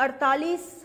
48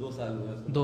2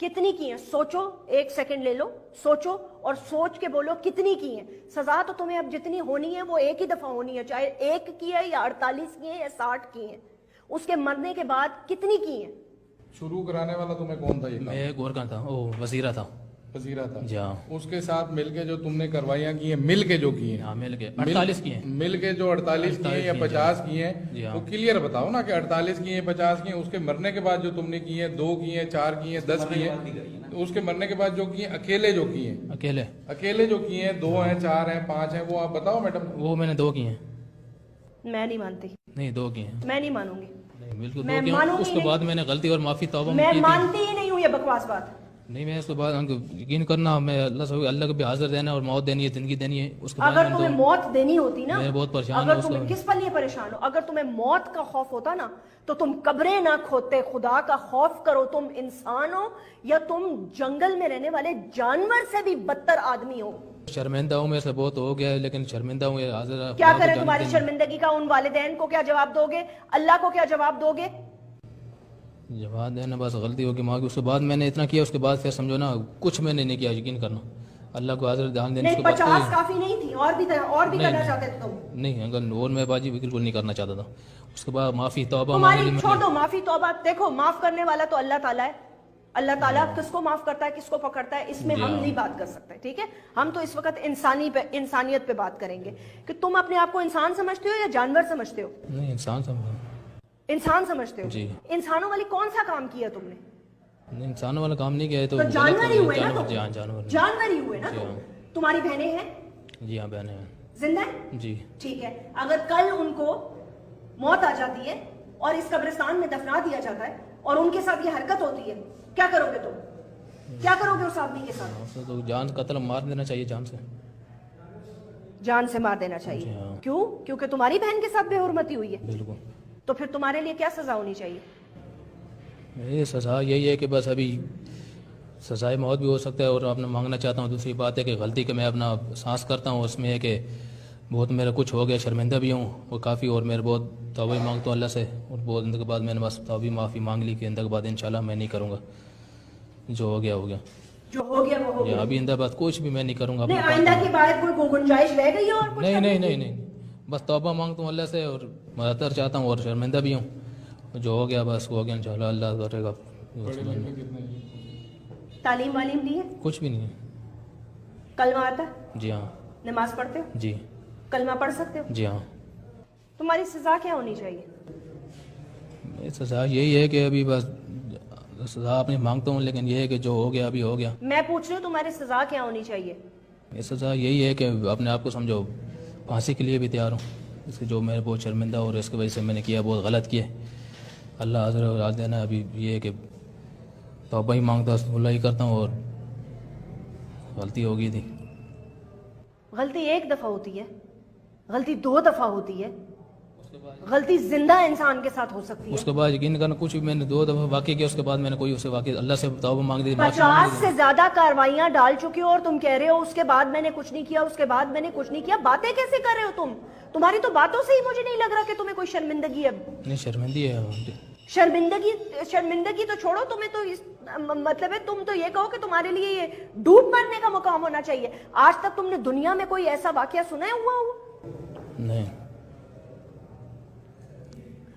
کتنی کی ہیں سوچو, ایک سیکنڈ لے لو, سوچو اور سوچ کے بولو کتنی کی ہیں. سزا تو تمہیں اب جتنی ہونی ہے وہ ایک ہی دفعہ ہونی ہے, چاہے 1 کی ہے یا 48 کی ہے یا 60 کی ہیں. اس کے مرنے کے بعد کتنی کی ہیں؟ شروع کرانے والا تمہیں کون تھا؟ یہ میں ایک اور کا تھا, وہ وزیرہ تھا. وزیرہ تھا. جی ہاں. اس کے ساتھ مل کے جو تم نے کروائیاں کی ہیں, مل کے جو کی ہیں, ہاں مل کے 48 کی ہیں. مل کے جو 48 کی ہیں یا 50 کی ہیں, جی ہاں. وہ کلیئر بتاؤ نا کہ 48 کی ہیں 50 کی ہیں. اس کے مرنے کے بعد جو تم نے کی ہیں 2 کی ہیں 4 کی ہیں 10 کی ہیں, اس کے مرنے کے بعد جو کی ہیں اکیلے جو کی ہیں, اکیلے جو کی ہیں 2 ہیں 4 ہیں 5 ہیں, وہ آپ بتاؤ میڈم. وہ میں نے 2 کی ہیں. میں نہیں مانتی. نہیں 2 کی ہیں. میں نہیں مانوں گی. بالکل 2 کی ہیں. اس کے بعد میں نے غلطی اور معافی توبہ میں مانتی ہی نہیں ہوں یہ بکواس بات. نہیں میں اس کے بعد یقین کرنا, میں اللہ کو بھی حاضر دینا اور موت دینی ہے, زندگی دینی ہے. اس کے بعد اگر تمہیں موت دینی ہوتی نا, میں بہت پریشان اگر تمہیں کس پر لیے پریشان ہو, اگر تمہیں موت کا خوف ہوتا نا تو تم قبریں نہ کھودتے. خدا کا خوف کرو. تم انسان ہو یا تم جنگل میں رہنے والے جانور سے بھی بدتر آدمی ہو. شرمندہ ہوں میں سے بہت ہو گیا ہے, لیکن شرمندہ ہوں. حاضر کیا کریں تمہاری شرمندگی کا؟ ان والدین کو کیا جواب دو گے؟ اللہ کو کیا جواب دو گے؟ جواب دینا بس غلطی ہوگی ماں کی. اس کے بعد میں نے اتنا کیا, اس کے بعد پھر سمجھو نا کچھ میں نے نہیں کیا. یقین کرنا اللہ کو حاضر دھیان دینے. نہیں 50 کافی نہیں تھی, اور بھی کرنا چاہتے تھے تم. نہیں اگر اور میں باجی بالکل نہیں کرنا چاہتا تھا. اس کے بعد معافی توبہ تمہاری چھوڑو معافی توبہ. دیکھو معاف کرنے والا تو اللہ تعالیٰ ہے. اللہ تعالیٰ کس کو معاف کرتا ہے کس کو پکڑتا ہے اس میں ہم نہیں بات کر سکتے. ٹھیک ہے, ہم تو اس وقت انسانیت پہ بات کریں گے کہ تم اپنے آپ کو انسان سمجھتے ہو یا جانور سمجھتے ہو؟ نہیں انسان سمجھتے ہو. جی. انسانوں والی کون سا کام کیا تم نے؟ نہیں انسانوں والا کام نہیں کیا. تو جانور ہی ہوئے نا, جانور ہی ہوئے نا. تمہاری بہنیں ہیں؟ جی ہاں بہنیں ہیں. زندہ ہیں؟ جی. ٹھیک ہے, اگر کل ان کو موت آ جاتی ہے اور اس قبرستان میں دفنا دیا جاتا ہے اور ان کے ساتھ یہ حرکت ہوتی ہے, کیا کرو گے تم؟ کیا کرو گے اس آدمی کے ساتھ؟ تو جان قتل مار دینا چاہیے. جان سے مار دینا چاہیے. کیوں؟ کیونکہ تمہاری بہن کے ساتھ بے حرمتی ہوئی ہے. بالکل. تو پھر تمہارے لیے کیا سزا ہونی چاہیے؟ یہ سزا یہی ہے کہ بس ابھی سزائے موت بھی ہو سکتا ہے. اور اپنا مانگنا چاہتا ہوں. دوسری بات ہے کہ غلطی کہ میں اپنا سانس کرتا ہوں, اس میں ہے کہ بہت میرا کچھ ہو گیا, شرمندہ بھی ہوں وہ کافی, اور میرے بہت توبہ مانگتا ہوں اللہ سے. اور بہت اندر کے بعد میں نے بس توبہ معافی مانگ لی کہ اندر کے بعد انشاءاللہ میں نہیں کروں گا. جو ہو گیا ہو گیا. جو ہو گیا وہ ہو گیا. ابھی اندر بعد کچھ بھی میں نہیں کروں گا. نہیں آئندہ کی بات کوئی گنجائش رہ گئی اور کچھ نہیں بس توبہ مانگتا ہوں اللہ سے اور مدد چاہتا ہوں اور شرمندہ بھی ہوں. جو ہو گیا بس ہو گیا, انشاءاللہ اللہ کرے گا. تعلیم والیم لی ہے؟ کچھ بھی نہیں ہے. کلمہ آتا ہے؟ جی ہاں. نماز پڑھتے ہو؟ جی. کلمہ پڑھ سکتے ہو؟ جی ہاں. تمہاری سزا کیا ہونی چاہیے؟ سزا یہی ہے کہ ابھی بس سزا اپنی مانگتا ہوں, لیکن یہ ہے کہ جو ہو گیا ابھی ہو گیا. میں پوچھ رہی ہوں تمہاری سزا کیا ہونی چاہیے؟ یہ سزا یہی ہے کہ اپنے آپ کو سمجھو پھانسی کے لیے بھی تیار ہوں. اس کے جو میں بہت شرمندہ اور اس کی وجہ سے میں نے کیا بہت غلط کیا. اللہ حاضر اور دینا. ابھی یہ ہے کہ توبہ ہی مانگتا ہوں, اللہ ہی کرتا ہوں, اور غلطی ہو گئی تھی. غلطی ایک دفعہ ہوتی ہے, غلطی 2 دفعہ ہوتی ہے, غلطی زندہ انسان کے ساتھ ہو سکتی ہے. اس کے بعد یقین کرنا کچھ بھی میں نے 2 دفعہ واقع کیا, اس کے بعد میں نے کوئی اسے واقع اللہ سے توبہ مانگ دی. 50 سے زیادہ کاروائیاں ڈال چکی ہو اور تم کہہ رہے ہو اس کے بعد میں نے کچھ نہیں کیا, اس کے بعد میں نے کچھ نہیں کیا. باتیں کیسے کر رہے ہو تم؟ تمہاری تو باتوں سے ہی مجھے نہیں لگ رہا کہ تمہیں کوئی شرمندگی ہے. نہیں شرمندگی ہے. شرمندگی تو چھوڑو, تمہیں تو مطلب ہے تم تو یہ کہو کہ تمہارے لیے یہ ڈوب مرنے کا مقام ہونا چاہیے. آج تک تم نے دنیا میں کوئی ایسا واقعہ سنا ہوا ہو؟ نہیں.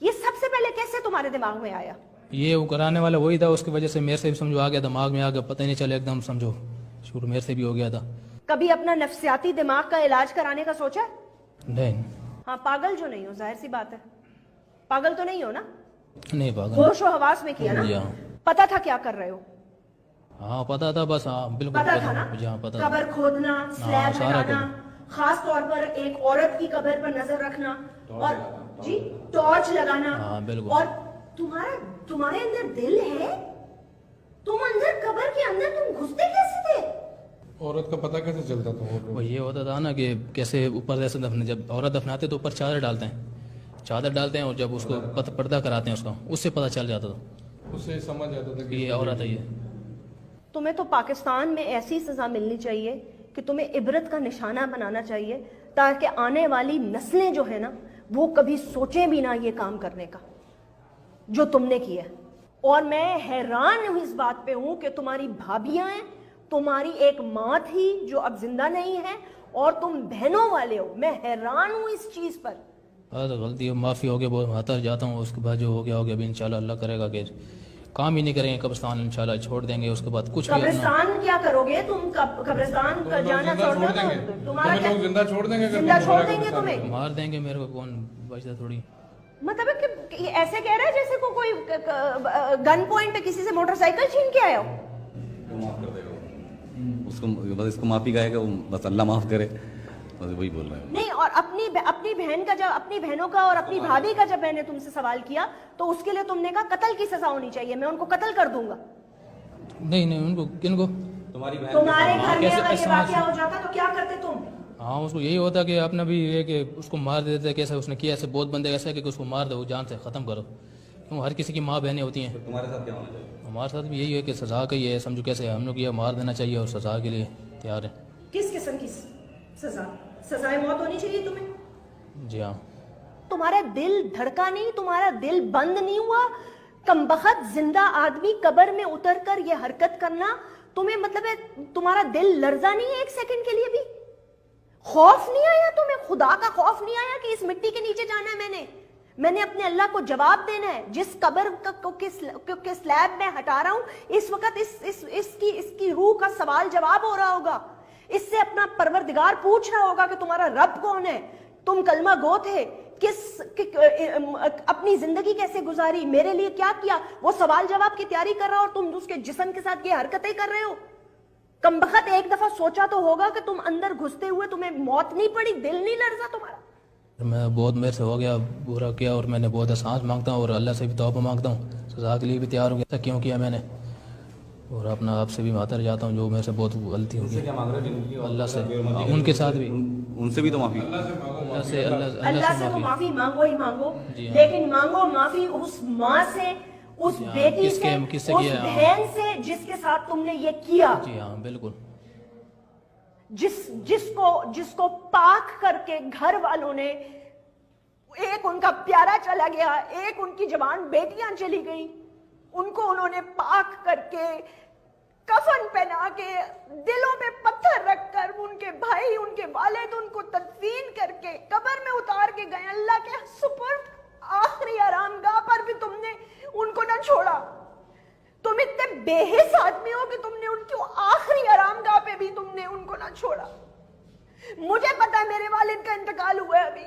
یہ سب سے پہلے کیسے تمہارے دماغ میں آیا؟ یہ وہ کرانے والا وہی تھا, اس کی وجہ سے میرے سے بھی سمجھو آ گیا, دماغ میں آ گیا, پتہ ہی نہیں چلا, ایک دم سمجھو شروع میرے سے بھی ہو گیا تھا. کبھی اپنا نفسیاتی دماغ کا علاج کرانے کا سوچا؟ نہیں. ہاں پاگل جو نہیں ہو, ظاہر سی بات ہے, پاگل تو نہیں ہو نا؟ نہیں پاگل. ہوش و حواس میں کیا نا؟ پتا تھا کیا کر رہے ہو؟ ہاں پتا تھا, بس ہاں بالکل پتا تھا نا. قبر کھودنا, سلیب لگانا, خاص طور پر ایک عورت کی قبر پر نظر رکھنا, اور جی ٹارچ لگانا, اور تمہارے اندر دل ہے, تم اندر قبر کے اندر تم گھستے کیسے تھے؟ عورت کا پتہ کیسے چلتا تھا؟ وہ یہ ہوتا تھا نا کہ کیسے اوپر جیسے جب عورت دفناتے تو اوپر چادر ڈالتے ہیں, اور جب اس کو پردہ کراتے ہیں اس کا, اس سے پتہ چل جاتا تھا, اس سے سمجھ آتا تھا کہ یہ عورت ہے. یہ تمہیں تو پاکستان میں ایسی سزا ملنی چاہیے کہ تمہیں عبرت کا نشانہ بنانا چاہیے, تاکہ آنے والی نسلیں جو ہے نا وہ کبھی سوچیں بھی نہ یہ کام کرنے کا جو تم نے کیا. اور میں حیران ہوں اس بات پہ ہوں کہ تمہاری بھابیاں ہیں, تمہاری ایک ماں تھی جو اب زندہ نہیں ہے, اور تم بہنوں والے ہو. میں حیران ہوں اس چیز پر. غلطی معافی ہو گیا, بہت ماتر جاتا ہوں. اس کے بعد جو ہو گیا ابھی انشاءاللہ اللہ کرے گا کہ کام ہی نہیں کریں گے, قبرستان انشاءاللہ چھوڑ دیں گے. اس کے بعد کچھ بھی قبرستان کیا کرو گے تم؟ قبرستان کا جانا چھوڑ دو تو تمہارا کیا؟ زندہ چھوڑ دیں گے, زندہ چھوڑ دیں گے تمہیں, مار دیں گے میرے کو, کون بچتا تھوڑی. مطلب کہ ایسے کہہ رہا ہے جیسے کوئی گن پوائنٹ پہ کسی سے موٹر سائیکل چھین کے آیا ہو. وہ معاف کر دے گا, اس کو بس اس کو معافی کہے گا, بس اللہ معاف کرے, بس وہی بول رہے ہیں. نہیں, اور اپنی بہن کا جب, اپنی بہنوں کا اور اپنی بھابھی کا جب میں نے تم سے سوال کیا تو اس کے لیے تم نے کہا قتل کی سزا ہونی چاہیے, میں ان کو قتل کر دوں گا. نہیں ان کو, کن کو؟ تمہارے گھر میں اگر یہ واقعہ ہو جاتا تو کیا کرتے تم؟ ہاں اس کو یہی ہوتا کہ اپنا بھی یہ کہ اس کو مار دیتے, کیسے اس نے کیا, ایسے بہت بندے ایسے کہ اس کو مار دو, جان سے ختم کرو. کیوں ہر کسی کی ماں بہنیں ہوتی ہیں. تمہارے ساتھ کیا ہونا چاہیے؟ ہمارے ساتھ بھی یہی ہے کہ سزا کا یہ ہے, سمجھو کیسے ہم لوگ یہ مار دینا چاہیے اور سزا کے لیے تیار ہے. کس قسم کی سزا؟ سزائے موت ہونی چاہیے تمہیں؟ جی ہاں. تمہارا دل دھڑکا نہیں, تمہارا دل بند نہیں ہوا؟ کمبخت زندہ آدمی قبر میں اتر کر یہ حرکت کرنا تمہیں, مطلب ہے تمہارا دل لرزا نہیں ہے ایک سیکنڈ کے لیے بھی؟ خوف نہیں آیا تمہیں, خدا کا خوف نہیں آیا کہ اس مٹی کے نیچے جانا ہے؟ میں نے اپنے اللہ کو جواب دینا ہے. جس قبر کے سلیب میں ہٹا رہا ہوں اس وقت اس کی روح کا سوال جواب ہو رہا ہوگا. اس سے اپنا پروردگار پوچھ رہا ہوگا کہ تمہارا رب کون ہے, تم کلمہ گو تھے, اپنی زندگی کیسے گزاری, میرے لیے کیا کیا, وہ سوال جواب کی تیاری کر رہا اور تم اس کے جسم کے ساتھ یہ حرکتیں کر رہے ہو. کمبخت ایک دفعہ سوچا تو ہوگا کہ تم اندر گھستے ہوئے تمہیں موت نہیں پڑی, دل نہیں لرزا تمہارا؟ میں بہت میرے سے ہو گیا, برا کیا, اور میں نے بہت احساس مانگتا ہوں اور اللہ سے بھی توبہ مانگتا ہوں, سزا کے لیے بھی تیار ہو گیا. کیوں کیا میں نے, اور اپنا آپ سے بھی معذرت جاتا ہوں جو میرے سے بہت غلطی ہوگی. اللہ سے, ان کے ساتھ بھی, ان سے بھی تو معافی, اللہ سے تو معافی مانگو ہی مانگو, لیکن مانگو معافی اس ماں سے, اس بیٹی سے, اس بہن سے جس کے ساتھ تم نے یہ کیا. جی ہاں بالکل. جس کو پاک کر کے گھر والوں نے, ایک ان کا پیارا چلا گیا, ایک ان کی جوان بیٹیاں چلی گئیں, ان کو انہوں نے پاک کر کے, کفن پہنا کے, دلوں پہ پتھر رکھ کر, ان کے بھائی, ان کے والد ان کو تدفین کر کے قبر میں اتار کے گئے. اللہ کے سپرد آخری آرام گاہ پر بھی تم نے ان کو نہ چھوڑا. تم اتنے بے حس آدمی ہو کہ تم نے ان کی آخری آرام گاہ پہ بھی تم نے ان کو نہ چھوڑا. مجھے پتا ہے میرے والد کا انتقال ہوا ہے, ابھی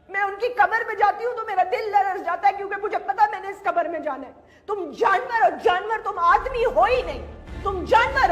میں ان کی قبر میں جاتی ہوں تو میرا دل لرز جاتا ہے, کیونکہ مجھے پتا میں نے اس قبر میں جانا ہے. تم جانور ہو, جانور, تم آدمی ہو ہی نہیں, تم جانور